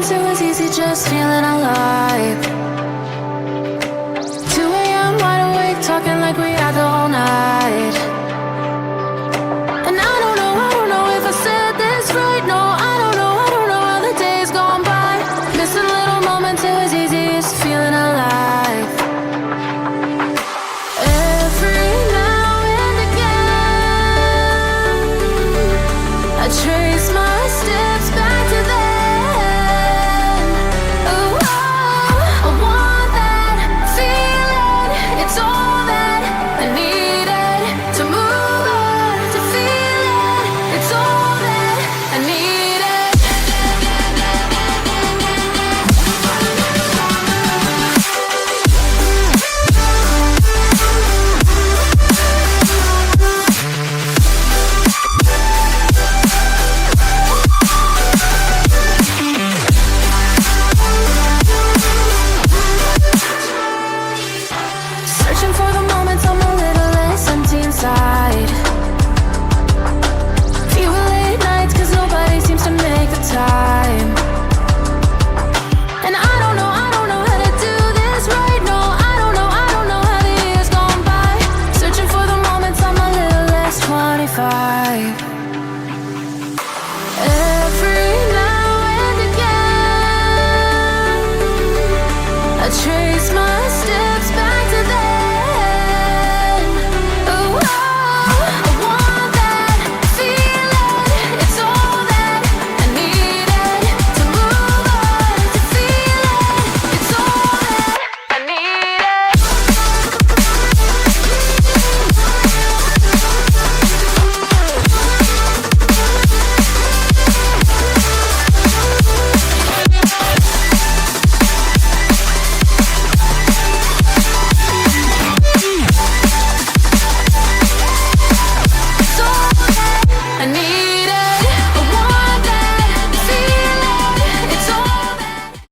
moments it was easy just feeling alive. 2 a.m. wide awake, talking like we had the whole night. And I don't know if I said this right. No, I don't know how the days gone by. Missing little moments, it was easy just feeling alive. Every now and again, I trace my steps back to then. Oh, I want that feeling. It's all that I needed to move on, to feel it. It's all that I needed. Searching for the moments I'm a little less empty inside. Fewer late nights 'cause nobody seems to make the time. And I don't know how to do this right. No, I don't know how the years gone by. Searching for the moments I'm a little less 25. Every now and again, I trace my steps back to then. Oh, I want that feeling. It's all that I needed to move on, to feel it. It's all that I needed. It's all that I need.